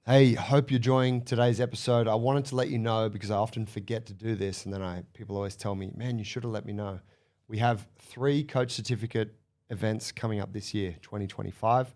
Hey, hope you're enjoying today's episode. I wanted to let you know because I often forget to do this, and then people always tell me, man, you should have let me know. We have 3 coach certificate events coming up this year, 2025,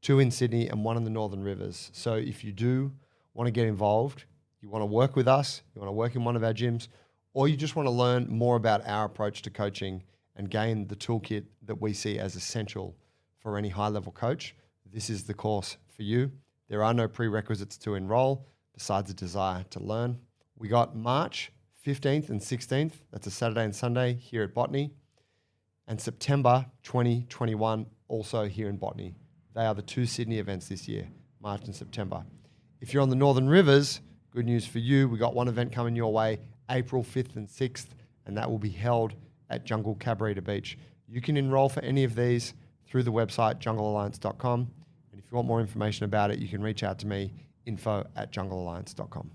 2 in Sydney and 1 in the Northern Rivers. So if you do want to get involved, you want to work with us, you want to work in one of our gyms, or you just want to learn more about our approach to coaching and gain the toolkit that we see as essential for any high-level coach, this is the course for you. There are no prerequisites to enroll besides a desire to learn. We got March 15th and 16th, that's a Saturday and Sunday here at Botany, and September 2021 also here in Botany. They are the 2 Sydney events this year, March and September. If you're on the Northern Rivers, good news for you, we got one event coming your way, April 5th and 6th, and that will be held at Jungle Cabarita Beach. You can enroll for any of these through the website junglealliance.com. And if you want more information about it, you can reach out to me, info@junglealliance.com.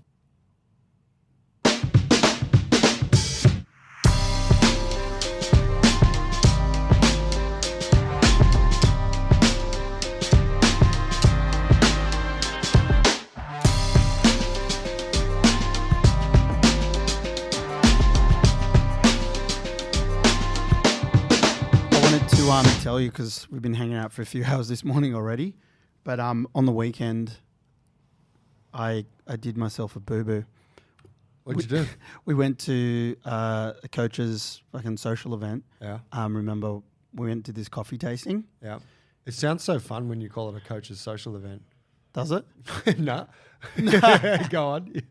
Tell you because we've been hanging out for a few hours this morning already, but on the weekend I did myself a boo-boo. What'd you do? We went to a coach's fucking social event. Yeah. Remember we went to this coffee tasting. Yeah. It sounds so fun when you call it a coach's social event. Does it? No. Go on.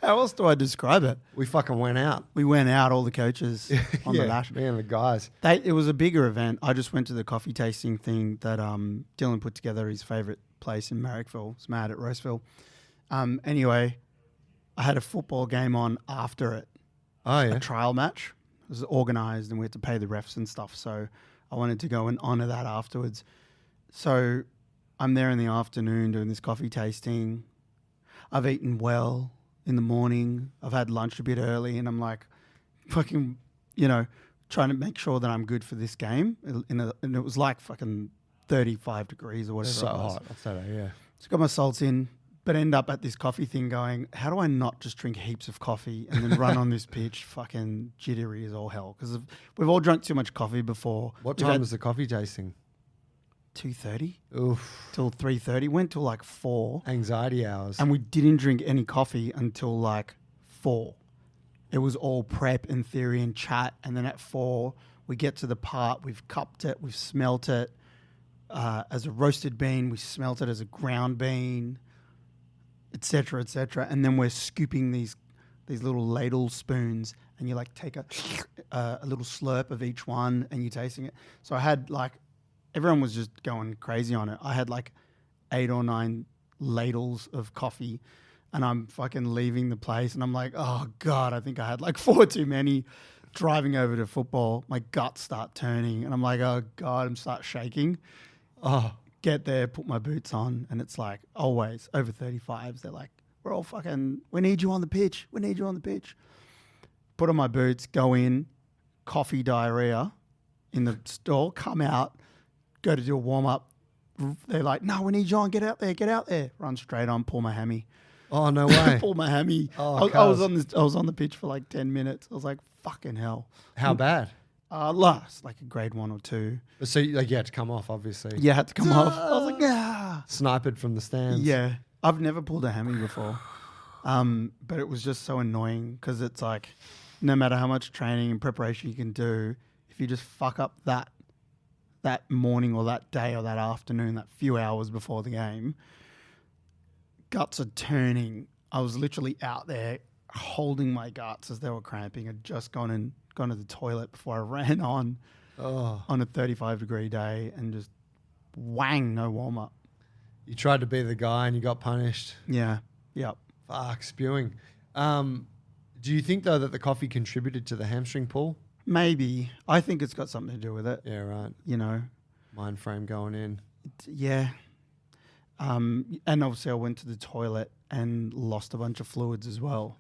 How else do I describe it? We fucking went out. We went out, all the coaches on the lash. Me and the guys. It was a bigger event. I just went to the coffee tasting thing that Dylan put together, his favourite place in Marrickville. It's mad at Roseville. Anyway, I had a football game on after it. Oh, yeah. A trial match. It was organised and we had to pay the refs and stuff. So I wanted to go and honour that afterwards. So I'm there in the afternoon doing this coffee tasting. I've eaten well in the morning. I've had lunch a bit early and I'm like fucking, trying to make sure that I'm good for this game. And it was like fucking 35 degrees or whatever. So it was. hot. I'll say that, yeah. So got my salts in, but end up at this coffee thing going, how do I not just drink heaps of coffee and then run on this pitch fucking jittery as all hell? Because we've all drunk too much coffee before. What time was the coffee tasting? 2:30 Oof. till 3:30. Went till like 4. Anxiety hours. And we didn't drink any coffee until like 4. It was all prep and theory and chat. And then at 4, we get to the part, we've cupped it, we've smelt it as a roasted bean, we smelt it as a ground bean, etc., etc. And then we're scooping these little ladle spoons and you like take a little slurp of each one and you're tasting it. So I had like, everyone was just going crazy on it. I had like 8 or 9 ladles of coffee and I'm fucking leaving the place and I'm like, oh God, I think I had like 4 too many. Driving over to football, my guts start turning and I'm like, oh God, I'm start shaking. Oh, get there, put my boots on and it's like always over 35s. They're like, we're all fucking, we need you on the pitch. We need you on the pitch. Put on my boots, go in, coffee diarrhea in the store, come out, go to do a warm-up. They're like, no, we need you on. Get out there. Run straight on, pull my hammy. Oh, no way. Pull my hammy. Oh, I was on the pitch for like 10 minutes. I was like, fucking hell. How bad? Last, like a grade 1 or 2. So you had to come off, obviously. Yeah, had to come off. I was like, yeah. Sniped from the stands. Yeah. I've never pulled a hammy before. But it was just so annoying because it's like, no matter how much training and preparation you can do, if you just fuck up that morning or that day or that afternoon, that few hours before the game, guts are turning. I was literally out there holding my guts as they were cramping. I'd just gone to the toilet before I ran on a 35-degree day and just whang, no warm-up. You tried to be the guy and you got punished. Yeah. Yep. Fuck, spewing. Do you think, though, that the coffee contributed to the hamstring pull? Maybe. I think it's got something to do with it. Yeah, right. Mind frame going in. Yeah. And obviously I went to the toilet and lost a bunch of fluids as well.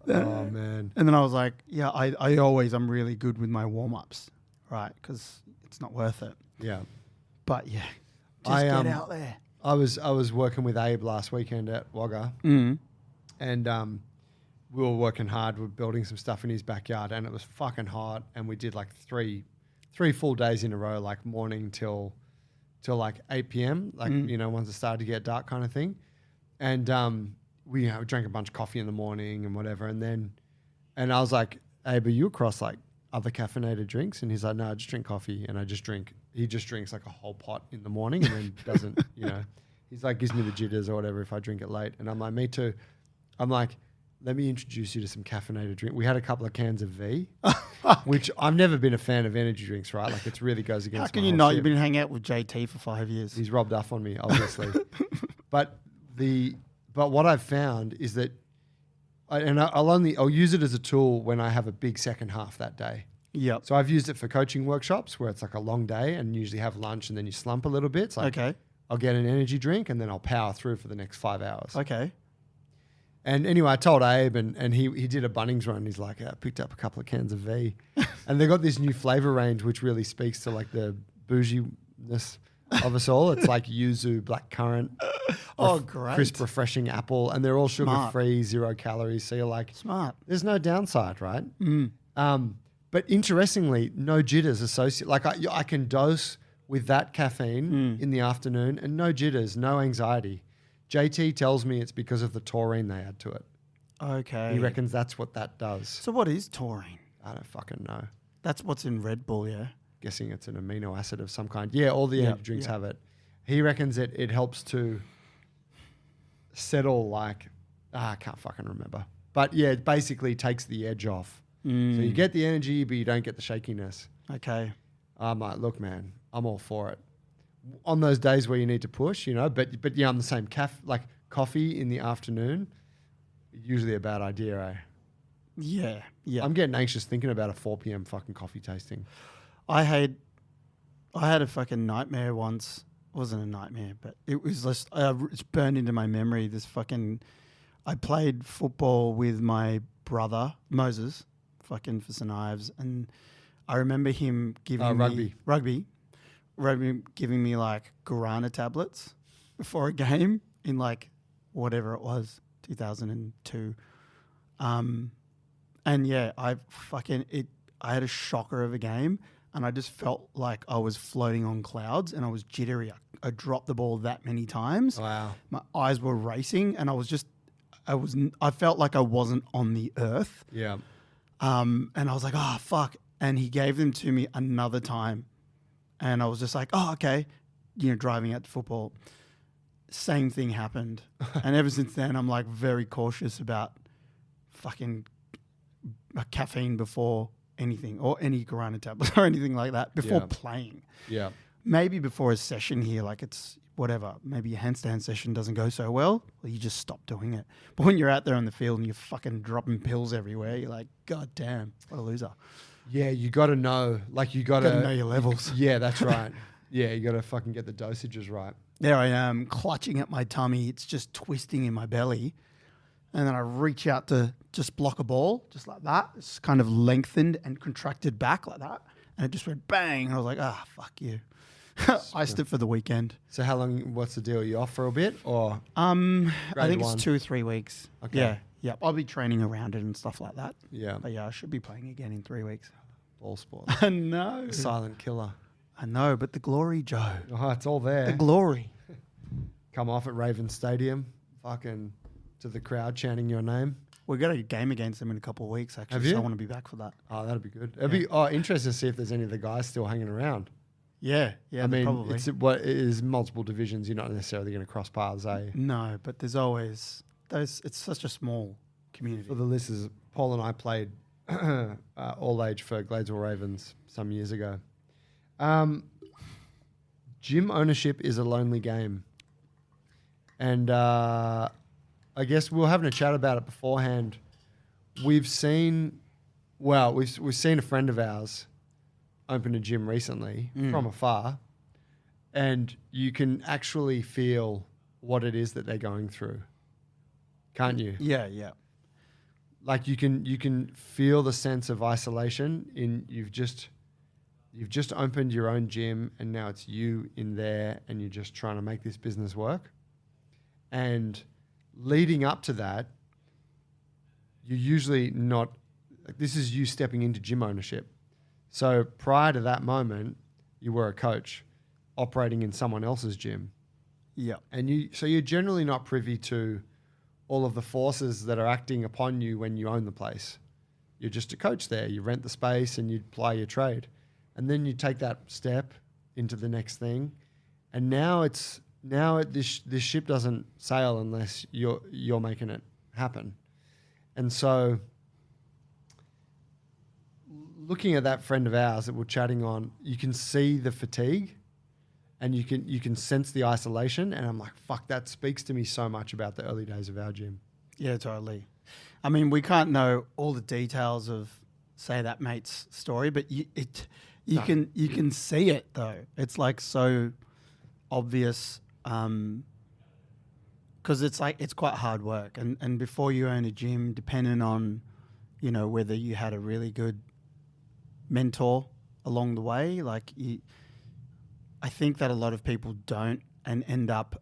Oh, man. And then I was like, yeah, I'm really good with my warm-ups, right? Because it's not worth it. Yeah. But yeah. Just get out there. I was working with Abe last weekend at Wagga, and we were working hard. We were building some stuff in his backyard, and it was fucking hot. And we did like three full days in a row, like morning till like 8 p.m. Like once it started to get dark, kind of thing. And we drank a bunch of coffee in the morning and whatever. And I was like, Abe, are you across like other caffeinated drinks? And he's like, no, I just drink coffee, and I just drink. He just drinks like a whole pot in the morning, and then doesn't, He's like, gives me the jitters or whatever if I drink it late. And I'm like, me too. I'm like, let me introduce you to some caffeinated drink. We had a couple of cans of V, which I've never been a fan of energy drinks, right? Like it really goes against. How can my you whole not? shit. You've been hanging out with JT for 5 years. He's rubbed off on me, obviously. but what I've found is that, I'll use it as a tool when I have a big second half that day. Yep. So I've used it for coaching workshops where it's like a long day and usually have lunch and then you slump a little bit. It's like, Okay. I'll get an energy drink and then I'll power through for the next 5 hours. Okay. And anyway, I told Abe and he did a Bunnings run. He's like, I picked up a couple of cans of V. And they got this new flavor range which really speaks to like the bougie-ness of us all. It's like yuzu, blackcurrant. Great. Crisp, refreshing apple. And they're all sugar-free, 0 calories. So you're like, Smart. there's no downside, right? But interestingly, no jitters associated. Like I can dose with that caffeine in the afternoon and no jitters, no anxiety. JT tells me it's because of the taurine they add to it. Okay. He reckons that's what that does. So what is taurine? I don't fucking know. That's what's in Red Bull, yeah? Guessing it's an amino acid of some kind. Yeah, all the energy drinks have it. He reckons it helps to settle like, I can't fucking remember. But yeah, it basically takes the edge off. So you get the energy, but you don't get the shakiness. Okay. I'm like, look, man, I'm all for it. On those days where you need to push, but yeah, I'm the same. Like coffee in the afternoon, usually a bad idea, eh? Yeah. Yeah. I'm getting anxious thinking about a 4 p.m. fucking coffee tasting. I had a fucking nightmare once. It wasn't a nightmare, but it was just, it's burned into my memory. I played football with my brother, Moses, fucking for St. Ives, and I remember him giving me rugby, giving me like guarana tablets before a game in like whatever it was, 2002. And yeah, I had a shocker of a game, and I just felt like I was floating on clouds, and I was jittery. I dropped the ball that many times. Wow. My eyes were racing, and I felt like I wasn't on the earth. Yeah. And I was like, oh, fuck. And he gave them to me another time. And I was just like, oh, okay. Driving out to football. Same thing happened. And ever since then, I'm like very cautious about fucking caffeine before anything, or any guarana tablets or anything like that before playing. Yeah. Maybe before a session here, like it's whatever. Maybe a handstand session doesn't go so well, you just stop doing it. But when you're out there on the field and you're fucking dropping pills everywhere, you're like, God damn, what a loser. Yeah, you got to know. Like you got to know your levels. Yeah, that's right. Yeah, you got to fucking get the dosages right. There I am, clutching at my tummy. It's just twisting in my belly. And then I reach out to just block a ball, just like that. It's kind of lengthened and contracted back like that. And it just went bang. And I was like, fuck you. Iced it for the weekend. So how long, what's the deal? Are you off for a bit or? I think one? it's 2 or 3 weeks. Okay. Yeah. I'll be training around it and stuff like that. Yeah. But yeah, I should be playing again in 3 weeks. Ball sport. I know. The silent killer. I know, but the glory, Joe. Oh, it's all there. The glory. Come off at Raven Stadium, fucking to the crowd chanting your name. We've got a game against them in a couple of weeks, actually. Have you? So I want to be back for that. Oh, that'd be good. It'd be interesting to see if there's any of the guys still hanging around. Yeah, I mean, probably. it is multiple divisions. You're not necessarily going to cross paths, eh? No, but there's always those. It's such a small community. For the listeners, Paul and I played all age for Gladesville Ravens some years ago. Gym ownership is a lonely game, and I guess we were having a chat about it beforehand. We've seen a friend of ours open a gym recently from afar, and you can actually feel what it is that they're going through, can't you? Yeah. Like you can feel the sense of isolation in you've just you've just opened your own gym and now it's you in there and you're just trying to make this business work. And leading up to that, you're usually not, like, this is you stepping into gym ownership. So prior to that moment, you were a coach operating in someone else's gym. Yeah. And so you're generally not privy to all of the forces that are acting upon you when you own the place. You're just a coach there. You rent the space and you ply your trade. And then you take that step into the next thing. And this ship doesn't sail unless you're making it happen. And so looking at that friend of ours that we're chatting on, you can see the fatigue and you can sense the isolation. And I'm like, fuck, that speaks to me so much about the early days of our gym. Yeah, totally. I mean, we can't know all the details of, say, that mate's story, but you can see it though. It's like so obvious because it's quite hard work. And before you own a gym, depending on, whether you had a really good mentor along the way, I think that a lot of people don't and end up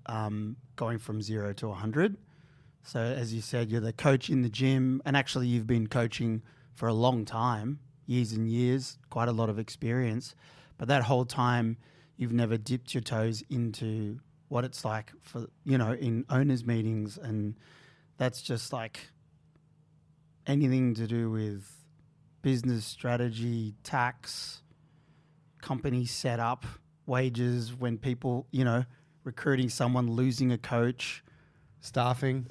going from 0 to 100. So as you said, you're the coach in the gym, and actually you've been coaching for a long time, years and years, quite a lot of experience. But that whole time, you've never dipped your toes into what it's like for, in owners' meetings. And that's just like anything to do with business strategy, tax, company setup, wages, when people, recruiting someone, losing a coach, Staffing,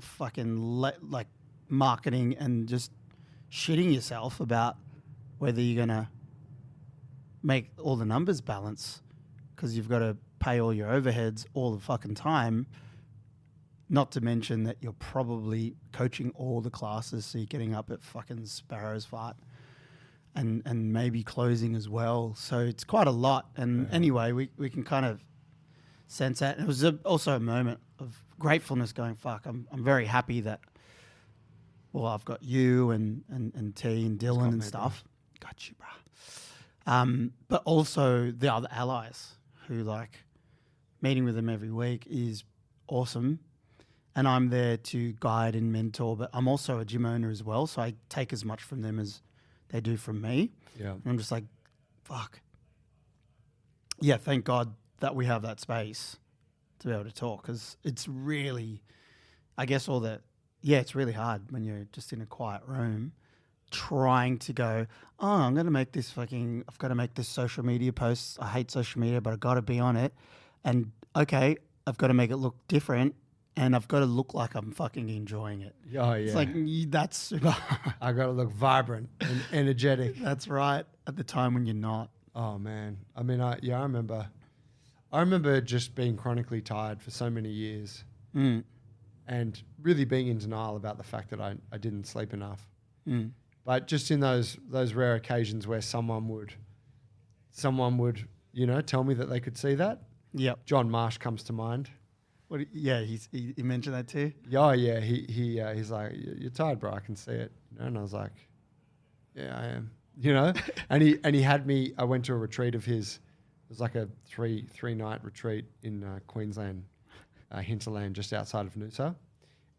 fucking marketing, and just shitting yourself about whether you're going to make all the numbers balance because you've got to pay all your overheads all the fucking time. Not to mention that you're probably coaching all the classes, so you're getting up at fucking sparrow's fart and maybe closing as well. So it's quite a lot. And anyway, we can kind of sense that. And it was also a moment of gratefulness going, fuck, I'm very happy that, well, I've got you and T and Dylan and stuff. Got you, bruh. But also the other allies who, meeting with them every week is awesome. And I'm there to guide and mentor, but I'm also a gym owner as well. So I take as much from them as they do from me. Yeah. And I'm just like, fuck. Yeah, thank God that we have that space to be able to talk, because it's really, I guess it's really hard when you're just in a quiet room trying to go, I've got to make this social media post. I hate social media, but I've got to be on it. And okay, I've got to make it look different. And I've got to look like I'm fucking enjoying it. Oh, yeah. It's like, that's super hard. I got to look vibrant and energetic. That's right. At the time when you're not. Oh, man. I mean, I remember just being chronically tired for so many years and really being in denial about the fact that I didn't sleep enough. But just in those rare occasions where someone would, tell me that they could see that. Yep. John Marsh comes to mind. He mentioned that too. Oh yeah, he's like, you're tired, bro. I can see it. And I was like, yeah, I am. and he had me. I went to a retreat of his. It was like a three night retreat in Queensland, hinterland, just outside of Noosa,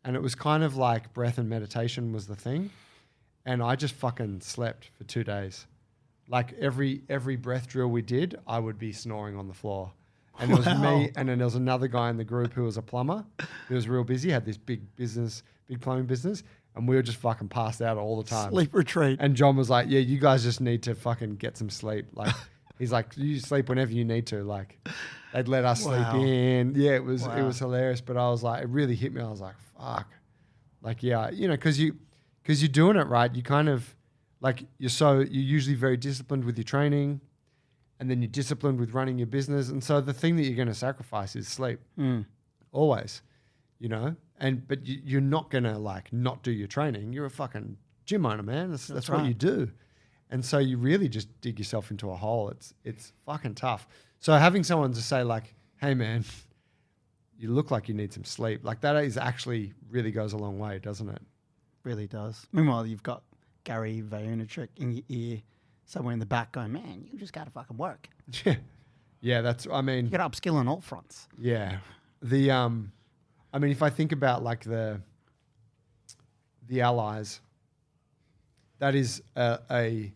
and it was kind of like breath and meditation was the thing, and I just fucking slept for 2 days. Like every breath drill we did, I would be snoring on the floor. And it was me, and then there was another guy in the group who was a plumber. He was real busy, had this big plumbing business, and we were just fucking passed out all the time. Sleep retreat. And John was like, yeah, you guys just need to fucking get some sleep. Like, he's like, you sleep whenever you need to. Like, they'd let us sleep in. Yeah, it was hilarious. But I was like, it really hit me. I was like, fuck. Like, yeah, because you're doing it right. You kind of, like, you're usually very disciplined with your training. And then you're disciplined with running your business. And so the thing that you're going to sacrifice is sleep. Always, but you're not going to not do your training. You're a fucking gym owner, man. That's right. What you do. And so you really just dig yourself into a hole. It's fucking tough. So having someone to say hey man, you look like you need some sleep. That is actually really goes a long way, doesn't it? Really does. Meanwhile, you've got Gary Vaynerchuk in your ear somewhere in the back going, man, you just got to fucking work. Yeah, that's, I mean, You got to upskill on all fronts. yeah. I mean, if I think about like the allies, that is like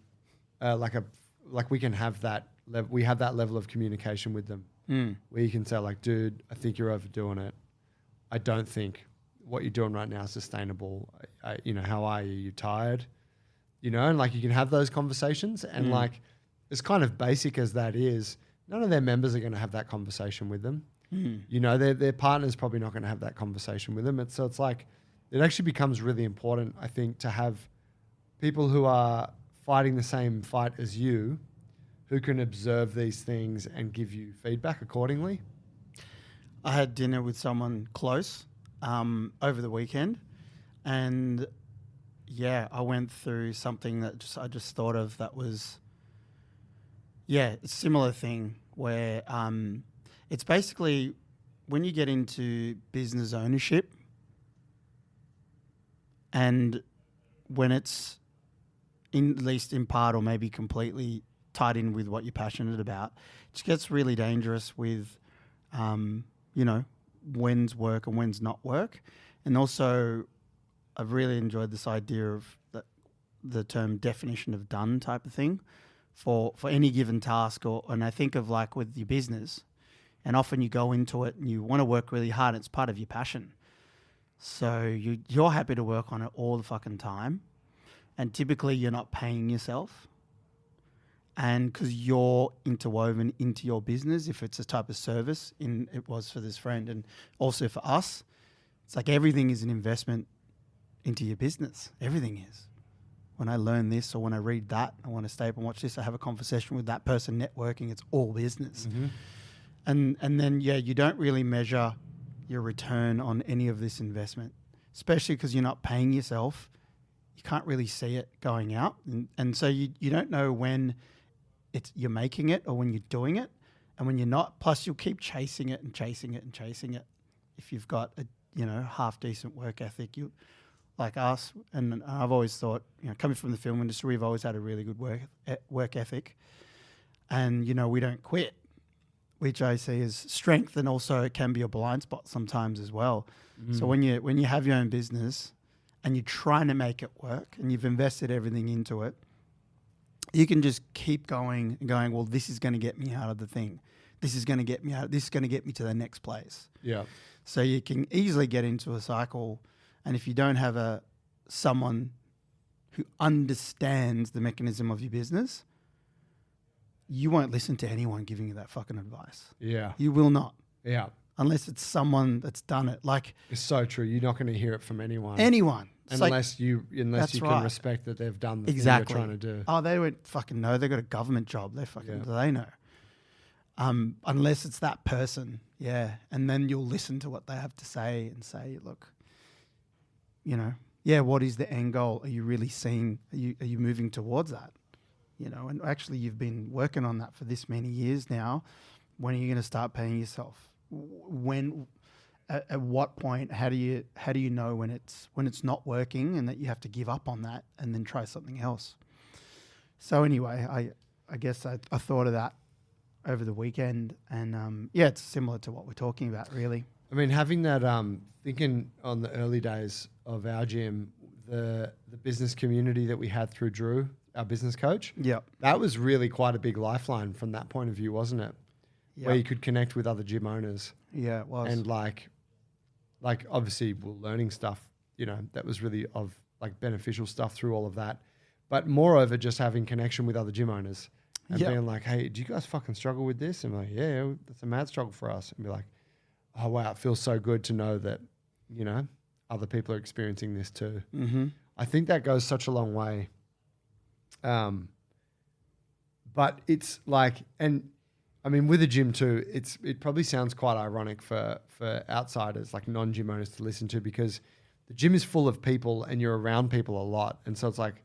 we can have that level. We have that level of communication with them where you can say like, dude, I think you're overdoing it. I don't think what you're doing right now is sustainable. How are you? You tired? And like you can have those conversations, and like as kind of basic as that is, none of their members are going to have that conversation with them. Their partner's probably not going to have that conversation with them. So it's like, it actually becomes really important, I think, to have people who are fighting the same fight as you, who can observe these things and give you feedback accordingly. I had dinner with someone close over the weekend, and yeah, I went through something that I just thought of that was, a similar thing where it's basically when you get into business ownership, and when it's at least in part or maybe completely tied in with what you're passionate about, it gets really dangerous with, when's work and when's not work. And also, I've really enjoyed this idea of the term definition of done type of thing for any given task. And I think of like with your business, and often you go into it and you want to work really hard. It's part of your passion. So you're happy to work on it all the fucking time. And typically you're not paying yourself. And because you're interwoven into your business, if it's a type of service, it was for this friend and also for us, it's like everything is an investment into your business. Everything is. When I learn this or when I read that, I want to stay up and watch this, I have a conversation with that person networking, it's all business. Mm-hmm. And then, you don't really measure your return on any of this investment, especially because you're not paying yourself. You can't really see it going out. And so you don't know when you're making it or when you're doing it and when you're not. Plus, you'll keep chasing it and chasing it and chasing it. If you've got a half decent work ethic, you like us, and I've always thought, coming from the film industry, we've always had a really good work ethic, and we don't quit, which I see as strength, and also it can be a blind spot sometimes as well. So when you have your own business and you're trying to make it work and you've invested everything into it, you can just keep going and going, well, this is going to get me out of the thing. This is going to get me out. This is going to get me to the next place. Yeah. So you can easily get into a cycle. And if you don't have someone who understands the mechanism of your business, you won't listen to anyone giving you that fucking advice. Yeah. You will not. Yeah. Unless it's someone that's done it. Like, it's so true. You're not going to hear it from anyone. Unless you can respect that they've done the thing you're trying to do. Oh, they don't fucking know. They've got a government job. They know. Unless it's that person. Yeah. And then you'll listen to what they have to say and say, look, what is the end goal? Are you really seeing, are you moving towards that? And actually you've been working on that for this many years now. When are you going to start paying yourself? At what point, how do you know when it's not working and that you have to give up on that and then try something else? So anyway, I guess I thought of that over the weekend, and it's similar to what we're talking about, really. I mean, having that, thinking on the early days of our gym, the business community that we had through Drew, our business coach, that was really quite a big lifeline from that point of view, wasn't it? Yep. Where you could connect with other gym owners. Yeah, it was. And like obviously we're learning stuff, that was really of like beneficial stuff through all of that. But moreover, just having connection with other gym owners and being like, hey, do you guys fucking struggle with this? And I'm like, yeah, that's a mad struggle for us. And be like, oh, wow, it feels so good to know that, other people are experiencing this too. Mm-hmm. I think that goes such a long way. But it's like, and I mean, with a gym too, it probably sounds quite ironic for outsiders, like non-gym owners, to listen to, because the gym is full of people and you're around people a lot. And so it's like,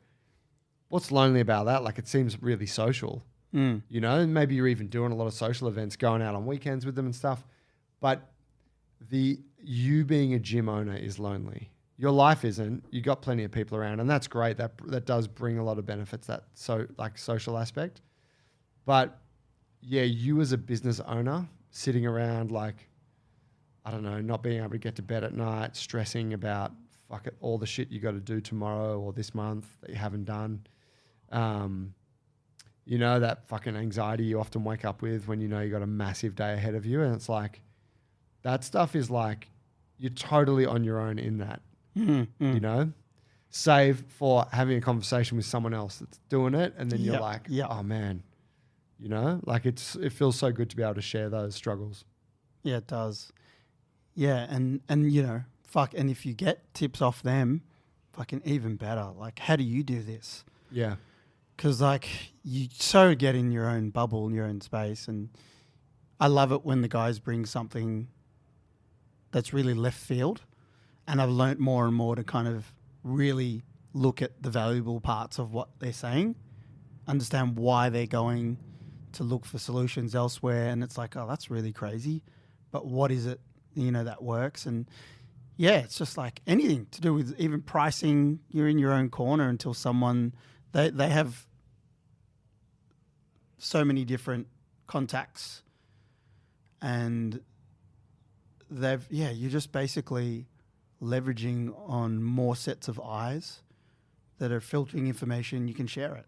what's lonely about that? Like, it seems really social, and maybe you're even doing a lot of social events, going out on weekends with them and stuff. But you being a gym owner is lonely. Your life isn't. You got plenty of people around, and that's great. That does bring a lot of benefits. That social aspect, but yeah, you as a business owner sitting around like, I don't know, not being able to get to bed at night, stressing about all the shit you got to do tomorrow or this month that you haven't done. You know, that fucking anxiety you often wake up with when you know you got a massive day ahead of you, and it's like that stuff is like you're totally on your own in that. Mm-hmm. You know, save for having a conversation with someone else that's doing it, and then you're Yep, like, yep. oh man, you know, like it feels so good to be able to share those struggles. Yeah, it does. Yeah, and you know, and if you get tips off them, fucking even better. Like, how do you do this? Yeah. Because like you so get in your own bubble, in your own space, and I love it when the guys bring something that's really left field, and I've learnt more and more to kind of really look at the valuable parts of what they're saying, understand why they're going to look for solutions elsewhere, and it's like, oh, that's really crazy, but what is it, you know, that works? And yeah, it's just like anything to do with even pricing. You're in your own corner until someone they have so many different contacts, and you're just basically leveraging on more sets of eyes that are filtering information. You can share it,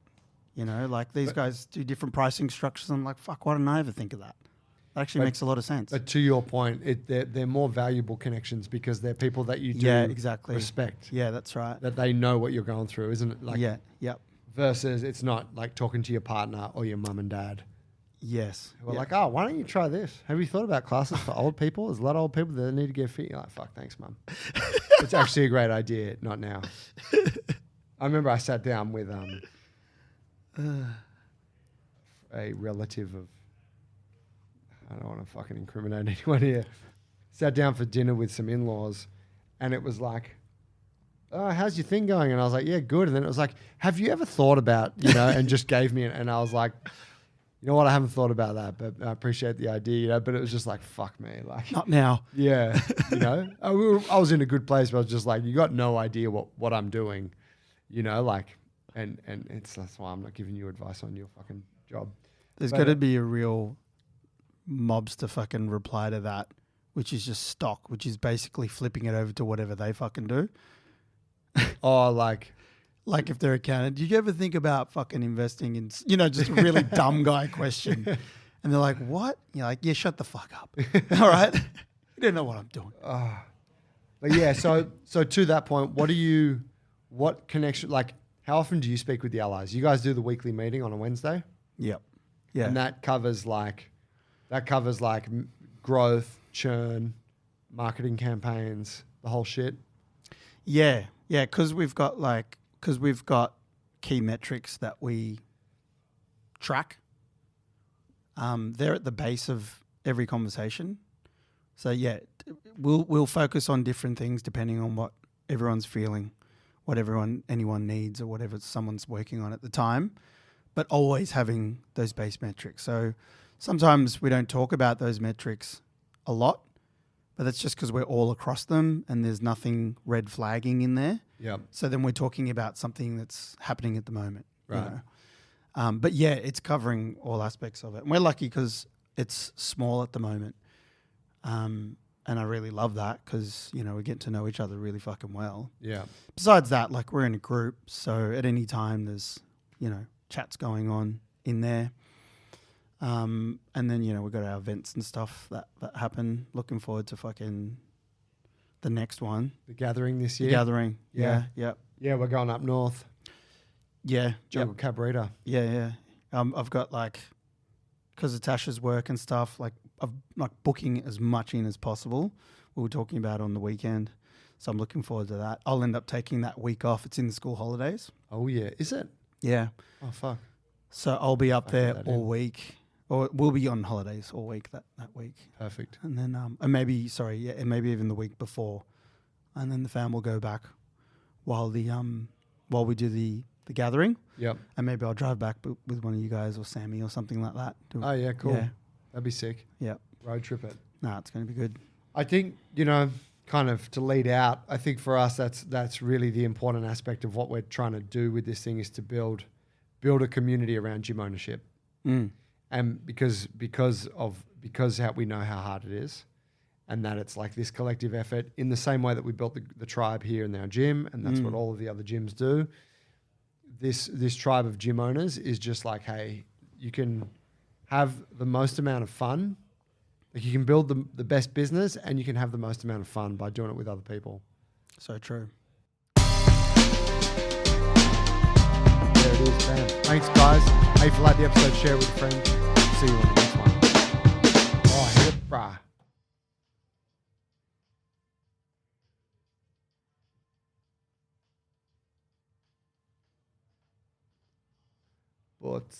you know, like these guys do different pricing structures. I'm like, fuck, why didn't I ever think of that? That actually makes a lot of sense. But to your point, they're more valuable connections because they're people that you do exactly respect. Yeah, that's right. That they know what you're going through, isn't it? Like, yeah, yep. Versus it's not like talking to your partner or your mum and dad. Yes. We're like, oh, why don't you try this? Have you thought about classes for old people? There's a lot of old people that need to get fit. You're like, fuck, thanks, mum. It's actually a great idea, not now. I remember I sat down with a relative of, I don't want to fucking incriminate anyone here. Sat down for dinner with some in-laws, and it was like, oh, how's your thing going? And I was like, yeah, good. And then it was like, have you ever thought about, you know, and just gave me, and I was like, you know what, I haven't thought about that, but I appreciate the idea, you know, but it was just like, fuck me. Like, Not now. yeah, you know, I was in a good place, but I was just like, you got no idea what I'm doing, you know, like, and that's why I'm not giving you advice on your fucking job. There's got to be a real mobster fucking reply to that, which is just stock, which is basically flipping it over to whatever they fucking do. Oh, like if they're accountant, did you ever think about fucking investing in, you know, just a really dumb guy question? And they're like, what? You're like, yeah, shut the fuck up. All right. You don't know what I'm doing. But yeah, so to that point, what connection, like how often do you speak with the allies? You guys do the weekly meeting on a Wednesday? Yep. Yeah. And that covers like growth, churn, marketing campaigns, the whole shit. Yeah. Yeah. Cause we've got key metrics that we track. They're at the base of every conversation. So yeah, we'll focus on different things depending on what everyone's feeling, what anyone needs, or whatever someone's working on at the time, but always having those base metrics. So sometimes we don't talk about those metrics a lot, but that's just because we're all across them and there's nothing red flagging in there. Yeah. So then we're talking about something that's happening at the moment. Right. You know? But yeah, it's covering all aspects of it. And we're lucky because it's small at the moment. And I really love that because, you know, we get to know each other really fucking well. Yeah. Besides that, like we're in a group. So at any time there's, you know, chats going on in there. And then, you know, we've got our events and stuff that happen. Looking forward to fucking the next one. The gathering this year. The gathering. Yeah. Yeah. Yeah, we're going up north. Yeah. Jungle Cabrita. Yeah. I've got like, because of Tasha's work and stuff, like I've like booking as much in as possible. We were talking about on the weekend. So I'm looking forward to that. I'll end up taking that week off. It's in the school holidays. Oh yeah. Is it? Yeah. Oh fuck. So I'll be up there all in. week. Or we'll be on holidays all week that week. Perfect. And then and maybe even the week before. And then the fam will go back while we do the gathering. Yep. And maybe I'll drive back with one of you guys or Sammy or something like that. Oh yeah, cool. Yeah. That'd be sick. Yep. Road trip it. Nah, it's going to be good. I think, you know, kind of to lead out, I think for us that's really the important aspect of what we're trying to do with this thing is to build a community around gym ownership. And because how we know how hard it is, and that it's like this collective effort in the same way that we built the tribe here in our gym, and that's what all of the other gyms do. This tribe of gym owners is just like, hey, you can have the most amount of fun. Like you can build the best business and you can have the most amount of fun by doing it with other people. So true. There it is, bam. Thanks, guys. Hey, if you like the episode, share it with a friend. See you on the next one. Oh, hit it, brah. But